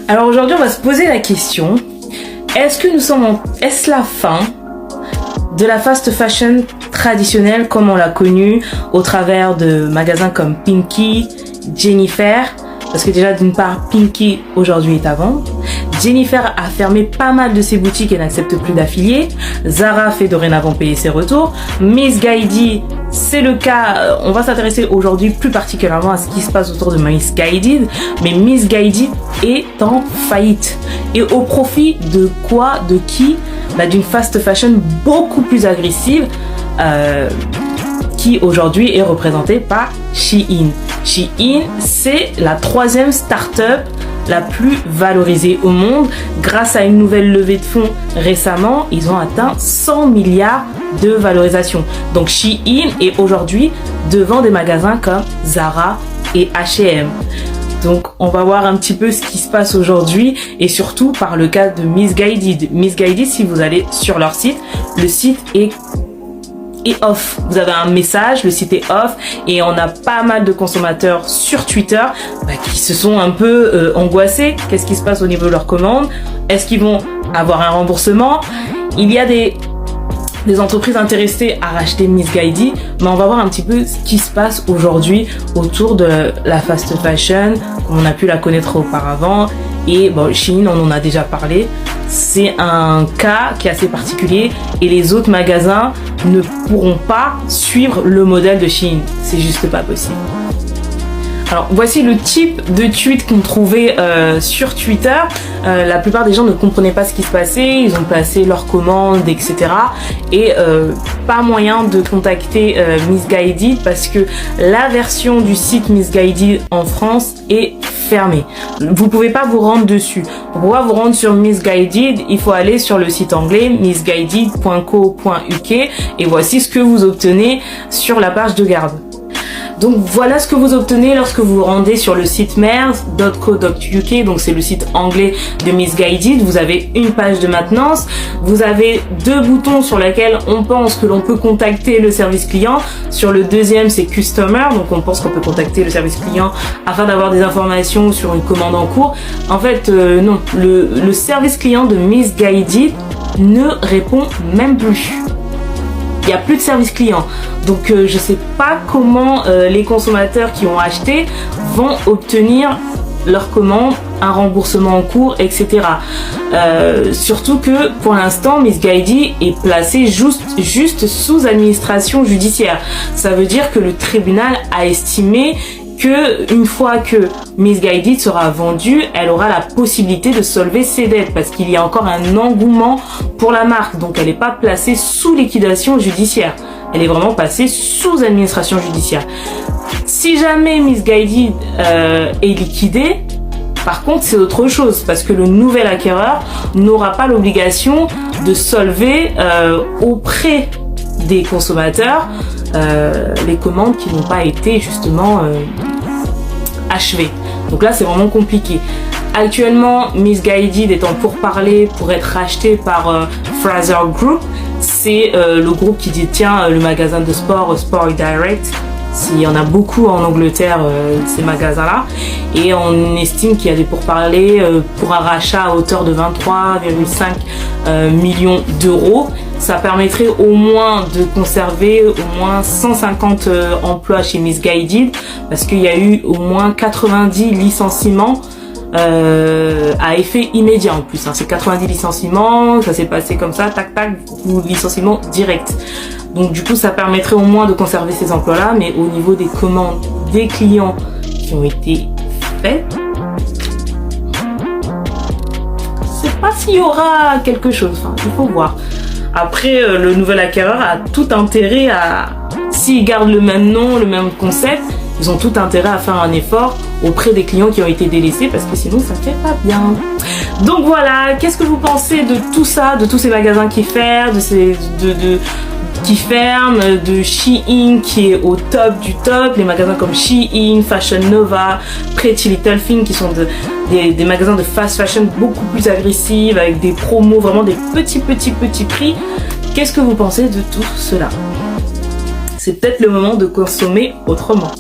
Alors aujourd'hui, on va se poser la question, est-ce la fin de la fast fashion traditionnelle comme on l'a connue au travers de magasins comme Pinky, Jennifer, parce que déjà d'une part Pinky aujourd'hui est à vendre, Jennifer a fermé pas mal de ses boutiques et n'accepte plus d'affiliés, Zara fait dorénavant payer ses retours, Miss Guided, c'est le cas, on va s'intéresser aujourd'hui plus particulièrement à ce qui se passe autour de Miss Guided, mais Miss Guided est en faillite. Et au profit de quoi, de qui? D'une fast fashion beaucoup plus agressive qui aujourd'hui est représentée par Shein. Shein, c'est la 3e start-up la plus valorisée au monde. Grâce à une nouvelle levée de fonds récemment, ils ont atteint 100 milliards de valorisation. Donc Shein est aujourd'hui devant des magasins comme Zara et H&M. Donc on va voir un petit peu ce qui se passe aujourd'hui et surtout par le cas de Miss Guided. Miss Guided, si vous allez sur leur site, le site est off. Vous avez un message, le site est off et on a pas mal de consommateurs sur Twitter qui se sont un peu angoissés. Qu'est-ce qui se passe au niveau de leurs commandes? Est-ce qu'ils vont avoir un remboursement? Il y a des entreprises intéressées à racheter Miss Guided, mais on va voir un petit peu ce qui se passe aujourd'hui autour de la fast fashion, comme on a pu la connaître auparavant. Et bon, Shein, on en a déjà parlé, c'est un cas qui est assez particulier et les autres magasins ne pourront pas suivre le modèle de Shein. C'est juste pas possible. Alors voici le type de tweet qu'on trouvait sur Twitter. La plupart des gens ne comprenaient pas ce qui se passait, ils ont placé leurs commandes, etc. Et pas moyen de contacter Miss Guided parce que la version du site Miss Guided en France est fermée. Vous pouvez pas vous rendre dessus. Pour pouvoir vous rendre sur Miss Guided, il faut aller sur le site anglais missguided.co.uk et voici ce que vous obtenez sur la page de garde. Donc voilà ce que vous obtenez lorsque vous vous rendez sur le site mers.co.uk, donc c'est le site anglais de Miss Guided. Vous avez une page de maintenance, vous avez 2 boutons sur lesquels on pense que l'on peut contacter le service client. Sur le deuxième c'est Customer, donc on pense qu'on peut contacter le service client afin d'avoir des informations sur une commande en cours. En fait non, le service client de Miss Guided ne répond même plus. Il n'y a plus de service client. Donc je sais pas comment les consommateurs qui ont acheté vont obtenir leur commande, un remboursement en cours, etc. Surtout que pour l'instant Miss Guided est placée juste sous administration judiciaire. Ça veut dire que le tribunal a estimé que une fois que Miss Guided sera vendue, elle aura la possibilité de solver ses dettes parce qu'il y a encore un engouement pour la marque. Donc elle n'est pas placée sous liquidation judiciaire. Elle est vraiment passée sous administration judiciaire. Si jamais Miss Guided est liquidée, par contre c'est autre chose parce que le nouvel acquéreur n'aura pas l'obligation de solver auprès des consommateurs les commandes qui n'ont pas été justement achevées. Donc là c'est vraiment compliqué. Actuellement Miss Guided est en pourparlers pour être racheté par Fraser Group. C'est le groupe qui détient le magasin de sport Sport Direct. Il y en a beaucoup en Angleterre, ces magasins-là. Et on estime qu'il y a des pourparlers pour un rachat à hauteur de 23,5 millions d'euros. Ça permettrait au moins de conserver au moins 150 emplois chez Miss Guided parce qu'il y a eu au moins 90 licenciements à effet immédiat en plus. C'est 90 licenciements, ça s'est passé comme ça, tac tac, ou licenciement direct. Donc du coup ça permettrait au moins de conserver ces emplois-là, mais au niveau des commandes des clients qui ont été faites, je sais pas s'il y aura quelque chose, il faut voir. Après le nouvel acquéreur a tout intérêt à, s'il garde le même nom, le même concept, ils ont tout intérêt à faire un effort auprès des clients qui ont été délaissés parce que sinon ça fait pas bien. Donc voilà, qu'est-ce que vous pensez de tout ça, de tous ces magasins qui ferment, qui ferment, de Shein qui est au top du top, les magasins comme Shein, Fashion Nova, Pretty Little Thing qui sont des magasins de fast fashion beaucoup plus agressifs avec des promos, vraiment des petits prix. Qu'est-ce que vous pensez de tout cela? C'est peut-être le moment de consommer autrement.